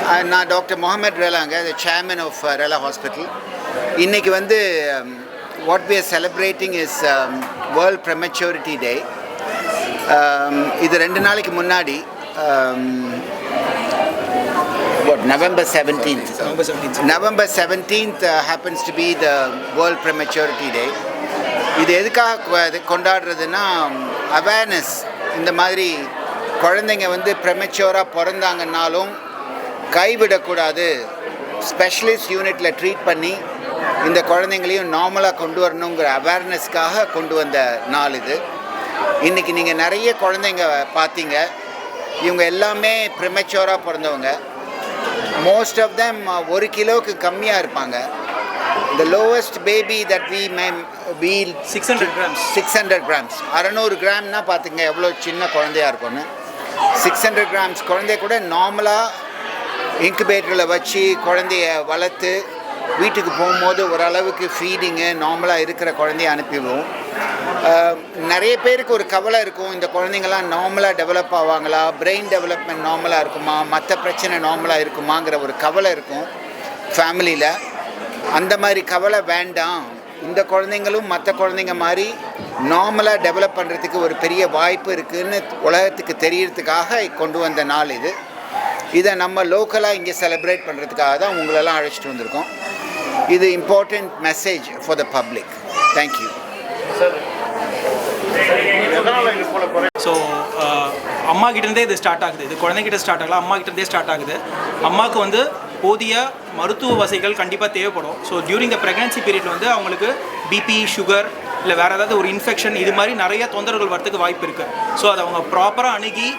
நான் டாக்டர் முகமது ரெலாங்க, the chairman of Rela hospital. இன்றைக்கி வந்து what we are celebrating is world prematurity day. இது 2 நாளைக்கு முன்னாடி November 17th happens to be the World Prematurity Day. இது எதுக்காக கொண்டாடுறதுன்னா அவேர்னஸ். இந்த மாதிரி குழந்தைங்க வந்து ப்ரெமெச்சூராக பிறந்தாங்கன்னாலும் கைவிடக்கூடாது, ஸ்பெஷலிஸ்ட் யூனிட்டில் ட்ரீட் பண்ணி இந்த குழந்தைங்களையும் நார்மலாக கொண்டு வரணுங்கிற அவேர்னஸ்க்காக கொண்டு வந்த நாள் இது. இன்றைக்கி நீங்கள் நிறைய குழந்தைங்க பார்த்தீங்க, இவங்க எல்லாமே ப்ரெமெச்சூராக பிறந்தவங்க. மோஸ்ட் ஆஃப் தெம் 1 கிலோவுக்கு கம்மியாக இருப்பாங்க. The lowest baby that we may be 600 grams. 600 grams. 600 கிராம்னா பார்த்துங்க எவ்வளோ சின்ன குழந்தையாக இருக்கும்னு. 600 grams குழந்தைய கூட நார்மலாக இன்குபேட்டரில் வச்சு குழந்தைய வளர்த்து வீட்டுக்கு போகும்போது ஓரளவுக்கு ஃபீடிங்கு நார்மலாக இருக்கிற குழந்தைய அனுப்பிடுவோம். நிறைய பேருக்கு ஒரு கவலை இருக்கும், இந்த குழந்தைங்களாம் நார்மலாக டெவலப் ஆவாங்களா, பிரெயின் டெவலப்மெண்ட் நார்மலாக இருக்குமா, மற்ற பிரச்சனை நார்மலாக இருக்குமாங்கிற ஒரு கவலை இருக்கும் ஃபேமிலியில். அந்த மாதிரி கவலை வேண்டாம். இந்த குழந்தைங்களும் மற்ற குழந்தைங்க மாதிரி நார்மலாக டெவலப் பண்ணுறதுக்கு ஒரு பெரிய வாய்ப்பு இருக்குதுன்னு உலகத்துக்கு தெரியறதுக்காக கொண்டு வந்த நாள் இது. இதை நம்ம லோக்கலாக இங்கே செலிப்ரேட் பண்ணுறதுக்காக தான் உங்களெல்லாம் அழைச்சிட்டு வந்திருக்கோம். இது important message for the public. Thank you. So அம்மா கிட்டேருந்தே இது ஸ்டார்ட் ஆகுது. இது குழந்தைகிட்ட ஸ்டார்ட் ஆகலாம், அம்மா கிட்டேருந்தே ஸ்டார்ட் ஆகுது. அம்மாவுக்கு வந்து போதிய மருத்துவ வசதிகள் கண்டிப்பாக தேவைப்படும். So during the pregnancy period வந்து அவங்களுக்கு பிபி, சுகர் இல்லை வேறு ஏதாவது ஒரு இன்ஃபெக்ஷன் இது மாதிரி நிறைய தொந்தரவுகள் வரத்துக்கு வாய்ப்பு இருக்குது. ஸோ அதை அவங்க ப்ராப்பராக அணுகி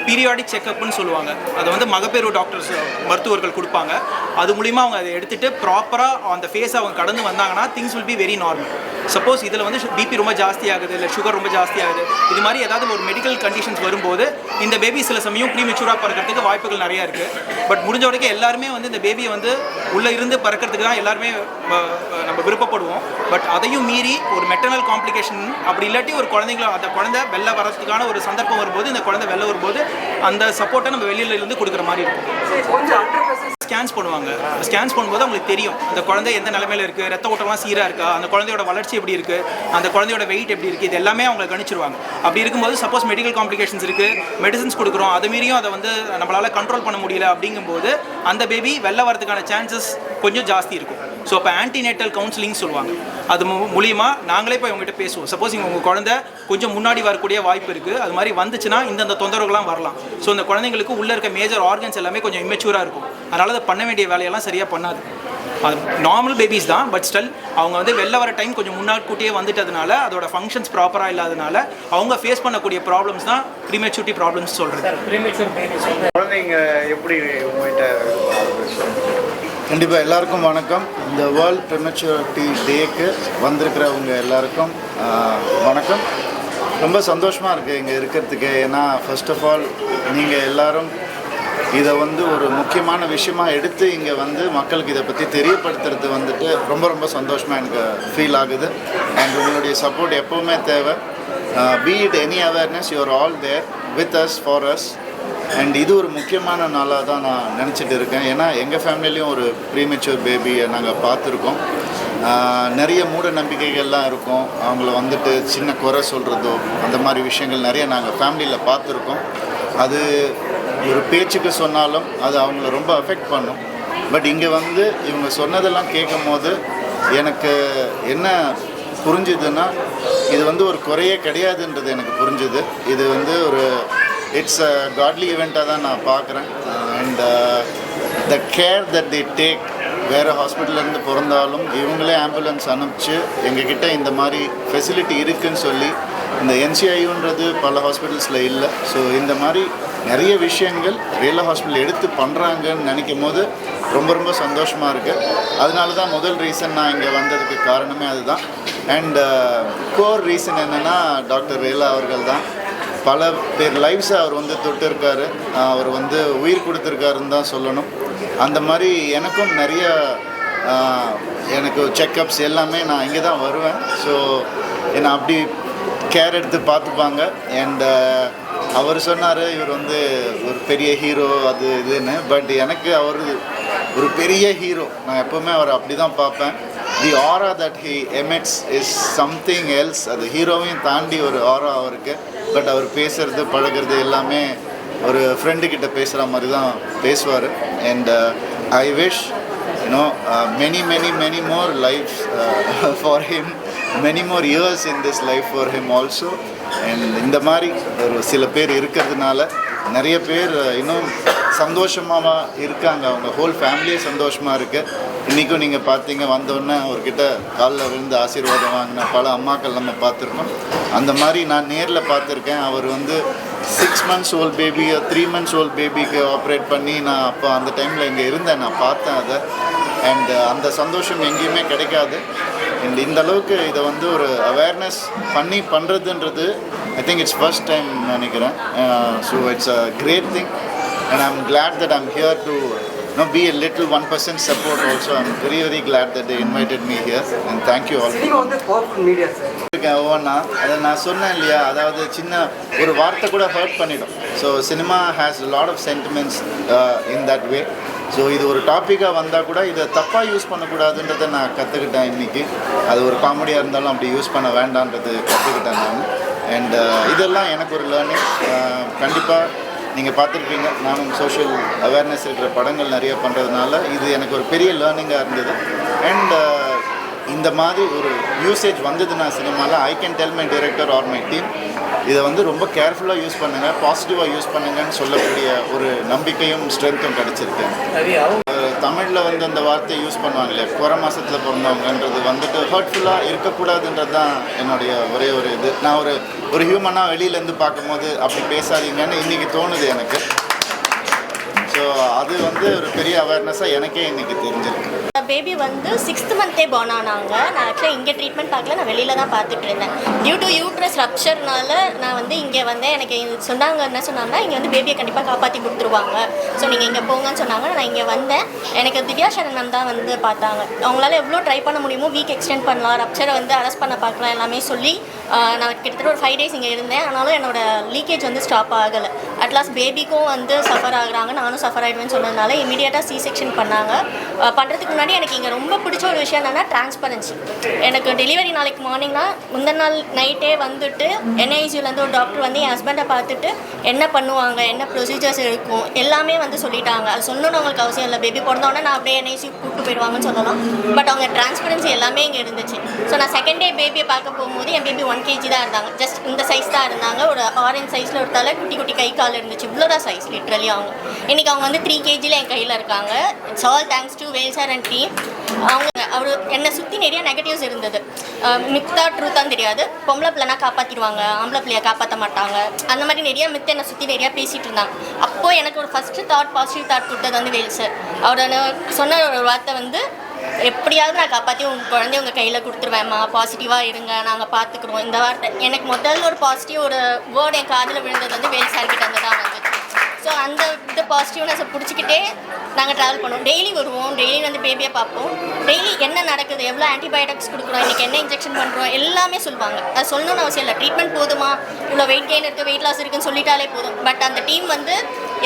பீரியாடிக் செக்கப்னு சொல்லுவாங்க, அதை வந்து மகப்பேறு டாக்டர்ஸ் மருத்துவர்கள் கொடுப்பாங்க. அது மூலிமா அவங்க அதை எடுத்துகிட்டு ப்ராப்பராக அந்த ஃபேஸை அவங்க கடந்து வந்தாங்கன்னா things will be very normal. Suppose இதில் வந்து பிபி ரொம்ப ஜாஸ்தி ஆகுது, இல்லை சுகர் ரொம்ப ஜாஸ்தி ஆகுது, இது மாதிரி ஏதாவது ஒரு மெடிக்கல் கண்டிஷன்ஸ் வரும்போது இந்த பேபி சில சமயம் ப்ரீமெச்சூராக பறக்கிறதுக்கு வாய்ப்புகள் நிறையா இருக்குது. பட் முடிஞ்ச வரைக்கும் எல்லாருமே வந்து இந்த பேபியை வந்து உள்ளே இருந்து பறக்கிறதுக்கு தான் எல்லாருமே நம்ம விருப்பப்படுவோம். பட் அதையும் மீறி ஒரு மெட்டர்னல் காம்ப்ளிகேஷன் அப்படி இல்லாட்டி ஒரு குழந்தைங்கள அந்த குழந்தை வெளில வரதுக்கான ஒரு சந்தர்ப்பம் வரும்போது இந்த குழந்தை வெளில வரும்போது அந்த சப்போர்ட்டை நம்ம வெளியிலேருந்து கொடுக்குற மாதிரி இருக்கும். ஸ்கேன்ஸ் பண்ணுவாங்க. ஸ்கேன்ஸ் பண்ணும்போது அவங்களுக்கு தெரியும் அந்த குழந்தை எந்த நிலைமையில் இருக்குது, ரத்த ஓட்டம்லாம் சீராக இருக்கா, அந்த குழந்தையோட வளர்ச்சி எப்படி இருக்குது, அந்த குழந்தையோட வெயிட் எப்படி இருக்குது, இது எல்லாமே அவங்க கணிச்சிருவாங்க. அப்படி இருக்கும்போது சப்போஸ் மெடிக்கல் காம்ப்ளிகேஷன்ஸ் இருக்குது, மெடிசன்ஸ் கொடுக்குறோம், அது மீறியும் அதை வந்து நம்மளால் கண்ட்ரோல் பண்ண முடியல அப்படிங்கும்போது அந்த பேபி வெளில வரதுக்கான சான்சஸ் கொஞ்சம் ஜாஸ்தி இருக்கும். ஸோ இப்போ ஆன்டிநேட்டல் கவுன்சிலிங் சொல்லுவாங்க. அது மூலியமாக நாங்களே போய் அவங்ககிட்ட பேசுவோம். சப்போஸ் உங்கள் குழந்தை கொஞ்சம் முன்னாடி வரக்கூடிய வாய்ப்பு இருக்குது, அது மாதிரி வந்துச்சுன்னா இந்த தொந்தரவுகள்லாம் வரலாம். ஸோ இந்த குழந்தைங்களுக்கு உள்ளே இருக்க மேஜர் ஆர்கன்ஸ் எல்லாமே கொஞ்சம் இம்மெச்சூராக இருக்கும். அதனால் அதை பண்ண வேண்டிய வேலையெல்லாம் சரியாக பண்ணாது. அது நார்மல் பேபிஸ் தான், பட் ஸ்டில் அவங்க வந்து வெளில வர டைம் கொஞ்சம் முன்னாடியே வந்துட்டதுனால அதோட ஃபங்க்ஷன்ஸ் ப்ராப்பராக இல்லாதனால அவங்க ஃபேஸ் பண்ணக்கூடிய ப்ராப்ளம்ஸ் தான் ப்ரீமெச்சூரிட்டி ப்ராப்ளம்ஸ் சொல்கிறது. குழந்தைங்க எப்படி கண்டிப்பாக எல்லாருக்கும் வணக்கம். இந்த வேர்ல்ட் ப்ரெமெச்சூரிட்டி டேக்கு வந்திருக்கிறவங்க எல்லாருக்கும் வணக்கம். ரொம்ப சந்தோஷமாக இருக்குது இங்கே இருக்கிறதுக்கு. ஏன்னா ஃபர்ஸ்ட் ஆஃப் ஆல் நீங்கள் எல்லோரும் இதை வந்து ஒரு முக்கியமான விஷயமாக எடுத்து இங்கே வந்து மக்களுக்கு இதை பற்றி தெரியப்படுத்துறது வந்துட்டு ரொம்ப ரொம்ப சந்தோஷமாக எனக்கு ஃபீல் ஆகுது. அண்ட் உங்களுடைய சப்போர்ட் எப்போவுமே தேவை. Be it any awareness, you are all there with us, for us. And இது ஒரு முக்கியமான நாளாக தான் நான் நினச்சிட்டு இருக்கேன். ஏன்னா எங்கள் ஃபேமிலிலையும் ஒரு ப்ரீமெச்சூர் பேபியை நாங்கள் பார்த்துருக்கோம். நிறைய மூட நம்பிக்கைகள்லாம் இருக்கும். அவங்கள வந்துட்டு சின்ன குறை சொல்கிறதோ அந்த மாதிரி விஷயங்கள் நிறைய நாங்கள் ஃபேமிலியில் பார்த்துருக்கோம். அது ஒரு பேச்சுக்கு சொன்னாலும் அது அவங்கள ரொம்ப அஃபெக்ட் பண்ணும். பட் இங்கே வந்து இவங்க சொன்னதெல்லாம் கேட்கும் போது எனக்கு என்ன புரிஞ்சுதுன்னா இது வந்து ஒரு குறையே கிடையாதுன்றது எனக்கு புரிஞ்சுது. இது வந்து ஒரு இட்ஸ் அ காட்லி ஈவெண்ட்டாக தான் நான் பார்க்குறேன். And the care that the take, வேறு ஹாஸ்பிட்டல்லேருந்து பிறந்தாலும் இவங்களே ஆம்புலன்ஸ் அனுப்பிச்சு எங்ககிட்ட இந்த மாதிரி ஃபெசிலிட்டி இருக்குதுன்னு சொல்லி, இந்த என்சிஐயுன்றது பல ஹாஸ்பிட்டல்ஸில் இல்லை. ஸோ இந்த மாதிரி நிறைய விஷயங்கள் ரெலா ஹாஸ்பிட்டல் எடுத்து பண்ணுறாங்கன்னு நினைக்கும் போது ரொம்ப ரொம்ப சந்தோஷமாக இருக்குது. அதனால தான் முதல் ரீசன் நான் இங்கே வந்ததுக்கு காரணமே அதுதான். அண்ட் கோர் ரீசன் என்னென்னா டாக்டர் ரெலா அவர்கள் தான். பல பேர் லைஃப்ஸை அவர் வந்து தொட்டிருக்காரு, அவர் வந்து உயிர் கொடுத்துருக்காருன்னு தான் சொல்லணும். அந்த மாதிரி எனக்கும் நிறைய எனக்கு செக்கப்ஸ் எல்லாமே நான் இங்கே தான் வருவேன். ஸோ என்னை அப்படி கேர் எடுத்து பார்த்துப்பாங்க. அண்ட் அவர் சொன்னார் இவர் வந்து ஒரு பெரிய ஹீரோ அது இதுன்னு. பட் எனக்கு அவர் ஒரு பெரிய ஹீரோ. நான் எப்போவுமே அவர் அப்படி தான் பார்ப்பேன். தி ஆரா that he emits is something else. அது ஹீரோவையும் தாண்டி ஒரு ஆரா அவருக்கு. பட் அவர் பேசுகிறது பழகிறது எல்லாமே ஒரு ஃப்ரெண்டுக்கிட்ட பேசுகிற மாதிரி தான் பேசுவார். And I wish many more lives for him, many more years in this life for him also. And இந்த மாதிரி ஒரு சில பேர் இருக்கிறதுனால நிறைய பேர் இன்னும் சந்தோஷமாக இருக்காங்க. அவங்க ஹோல் ஃபேமிலியே சந்தோஷமாக இருக்குது. இன்றைக்கும் நீங்கள் பார்த்தீங்க வந்தோடனே அவர்கிட்ட காலில் விழுந்து ஆசீர்வாதம் வாங்கின பல அம்மாக்கள் நம்ம பார்த்துருக்கோம். அந்த மாதிரி நான் நேரில் பார்த்துருக்கேன். அவர் வந்து 6 months old baby 3 months old பேபிக்கு ஆப்ரேட் பண்ணி நான் அப்போ அந்த டைமில் இங்கே இருந்தேன். நான் பார்த்தேன் அதை. அண்ட் அந்த சந்தோஷம் எங்கேயுமே கிடைக்காது. அண்ட் இந்த அளவுக்கு இதை வந்து ஒரு அவேர்னஸ் பண்ணுறதுன்றது I think it's first time நினைக்கிறேன். So it's a great thing and I am glad that I'm here to be a little 1% support also. I'm very glad that they invited me here and thank you all. Cinema வந்து powerful media sir. ஒவ்வொன்றா அதை நான் சொன்னேன் இல்லையா, அதாவது சின்ன ஒரு வார்த்தை கூட ஹர்ட் பண்ணிடும். So cinema has lot of sentiments in that way. So இது ஒரு டாப்பிக்காக வந்தால் கூட இதை தப்பாக யூஸ் பண்ணக்கூடாதுன்றதை நான் கற்றுக்கிட்டேன் இன்றைக்கி. அது ஒரு காமெடியாக இருந்தாலும் அப்படி யூஸ் பண்ண வேண்டான்றது கற்றுக்கிட்டேன் நான். அண்ட் இதெல்லாம் எனக்கு ஒரு லேர்னிங். கண்டிப்பாக நீங்கள் பார்த்துருப்பீங்க, நானும் சோஷியல் அவேர்னஸ் இருக்கிற படங்கள் நிறைய பண்ணுறதுனால இது எனக்கு ஒரு பெரிய லேர்னிங்காக இருந்தது. அண்ட் இந்த மாதிரி ஒரு யூசேஜ் வந்ததுன்னா சினிமாவில் I can tell my director R my team இதை வந்து ரொம்ப கேர்ஃபுல்லாக யூஸ் பண்ணுங்கள், பாசிட்டிவாக யூஸ் பண்ணுங்கன்னு சொல்லக்கூடிய ஒரு நம்பிக்கையும் ஸ்ட்ரென்த்தும் கிடச்சிருக்கு. தமிழில் வந்து அந்த வார்த்தையை யூஸ் பண்ணுவாங்க இல்லையா, குறை மாதத்தில் பிறந்தவங்கன்றது வந்துட்டு ஹர்ட்ஃபுல்லாக இருக்கக்கூடாதுன்றது தான் என்னுடைய ஒரே ஒரு இது. நான் ஒரு ஹியூமனாக வெளியிலேருந்து பார்க்கும்போது அப்படி பேசாதீங்கன்னு இன்றைக்கி தோணுது எனக்கு. ஸோ அது வந்து ஒரு பெரிய அவேர்னஸாக எனக்கே இன்றைக்கி தெரிஞ்சிருக்கு. பேபி வந்து 6th month born ஆனாங்க. நான் ஆக்சுவலாக இங்கே ட்ரீட்மெண்ட் பார்க்கல, நான் வெளியில் தான் பார்த்துட்டு இருந்தேன். டியூ டு யூட்ரஸ் ரப்ச்சர்னால நான் வந்து இங்கே வந்தேன். எனக்கு சொன்னாங்க, என்ன சொன்னாங்கன்னா இங்கே வந்து பேபியை கண்டிப்பாக காப்பாற்றி கொடுத்துருவாங்க, ஸோ நீங்கள் இங்கே போங்கன்னு சொன்னாங்க. நான் இங்கே வந்தேன். எனக்கு திவ்யா சரணன் தான் வந்து பார்த்தாங்க. அவங்களால எவ்வளோ ட்ரை பண்ண முடியுமோ வீக் எக்ஸ்டெண்ட் பண்ணலாம், ரப்ச்சரை வந்து அரெஸ்ட் பண்ண பார்க்கலாம் எல்லாமே சொல்லி நான் கிட்டத்தட்ட ஒரு 5 days இங்கே இருந்தேன். ஆனாலும் என்னோடய லீக்கேஜ் வந்து ஸ்டாப் ஆகலை. அட்லாஸ்ட் பேபிக்கும் வந்து சஃபர் ஆகுறாங்க, நானும் சஃபர் ஆகிடுவேன்னு சொன்னதுனால இமீடியட்டாக C-section பண்ணாங்க. பண்ணுறதுக்கு முன்னாடி எனக்கு இங்கே ரொம்ப பிடிச்ச ஒரு விஷயம் என்னென்னா டிரான்ஸ்பரன்சி. எனக்கு டெலிவரி நாளைக்கு மார்னிங்னா முந்தின நாள் நைட்டே வந்துட்டு NICUலேருந்து ஒரு டாக்டர் வந்து என் ஹஸ்பண்டை பார்த்துட்டு என்ன பண்ணுவாங்க, என்ன ப்ரொசீஜர்ஸ் இருக்கும் எல்லாமே வந்து சொல்லிட்டாங்க. அது சொல்லணும்னு அவங்களுக்கு அவசியம் இல்லை. பேபி பிறந்தோடனே நான் அப்படியே NICU கூப்பிட்டு போயிடுவாங்கன்னு சொல்லலாம். பட் அவங்க டிரான்ஸ்பரன்சி எல்லாமே இங்கே இருந்துச்சு. ஸோ நான் செகண்ட் டே பேபியை பார்க்க போகும்போது என் பேபி 1 kg தான் இருந்தாங்க. ஜஸ்ட் இந்த சைஸ் தான் இருந்தாங்க. ஒரு ஆரஞ்சு சைஸில் ஒரு தலை, குட்டி குட்டி கை கால் இருந்துச்சு. இவ்வளோதான் சைஸ் லிட்ரலி. அவங்க இன்றைக்கி அவங்க வந்து 3 kg என் கையில் இருக்காங்க. It's all thanks to Vel sir and team. அவர் என்னை சுற்றி நிறைய நெகட்டிவ்ஸ் இருந்தது. மித்தா ட்ரூத்தான்னு தெரியாது. பொம்பளை பிள்ளைனா காப்பாற்றிடுவாங்க, ஆம்பளை பிள்ளையை காப்பாற்ற மாட்டாங்க, அந்த மாதிரி நிறைய மித்த என்னை சுற்றி நிறையா பேசிகிட்டு இருந்தாங்க. அப்போது எனக்கு ஒரு ஃபஸ்ட்டு தாட், பாசிட்டிவ் தாட் கொடுத்தது வந்து வேல் சார். அவர் சொன்ன ஒரு வார்த்தை வந்து, எப்படியாவது நான் காப்பாற்றி உங்கள் குழந்தைய உங்கள் கையில் கொடுத்துருவேம்மா, பாசிட்டிவாக இருங்க, நாங்கள் பார்த்துக்குறோம். இந்த வார்த்தை எனக்கு முதல்ல ஒரு பாசிட்டிவ் ஒரு வேர்டு என் காதில் விழுந்தது வந்து வேல் சார்கிட்ட வந்து தான் வந்துச்சு. ஸோ அந்த இது பாசிட்டிவ்னஸை பிடிச்சிக்கிட்டே நாங்கள் ட்ராவல் பண்ணுவோம். டெய்லி வருவோம், டெய்லி வந்து பேபியை பார்ப்போம். டெய்லி என்ன நடக்குது, எவ்வளோ ஆன்டிபயோட்டிக்ஸ் கொடுக்குறோம், இன்றைக்கி என்ன இன்ஜெக்ஷன் பண்ணுறோம் எல்லாமே சொல்லுவாங்க. அது சொல்லணும்னு அவசியம் இல்லை. ட்ரீட்மெண்ட் போதுமா, இவ்வளோ வெயிட் கெயின் இருக்குது, வெயிட் லாஸ் இருக்குதுன்னு சொல்லிட்டாலே போதும். பட் அந்த டீம் வந்து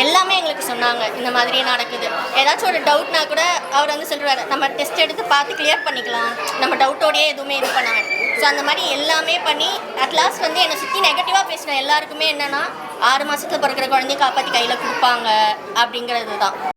எல்லாமே எங்களுக்கு சொன்னாங்க, இந்த மாதிரியே நடக்குது. ஏதாச்சும் ஒரு டவுட்னா கூட அவர் வந்து சொல்லுவார், நம்ம டெஸ்ட் எடுத்து பார்த்து கிளியர் பண்ணிக்கலாம், நம்ம டவுட்டோடையே எதுவுமே இது பண்ண வேண்டாம். ஸோ அந்த மாதிரி எல்லாமே பண்ணி அட்லாஸ்ட் வந்து என்னை சுற்றி நெகட்டிவாக பேசின எல்லாருக்குமே என்னென்னா 6 மாதத்தில் பிறக்கிற குழந்தைய காப்பாற்றி கையில் கொடுப்பாங்க அப்படிங்கிறது தான்.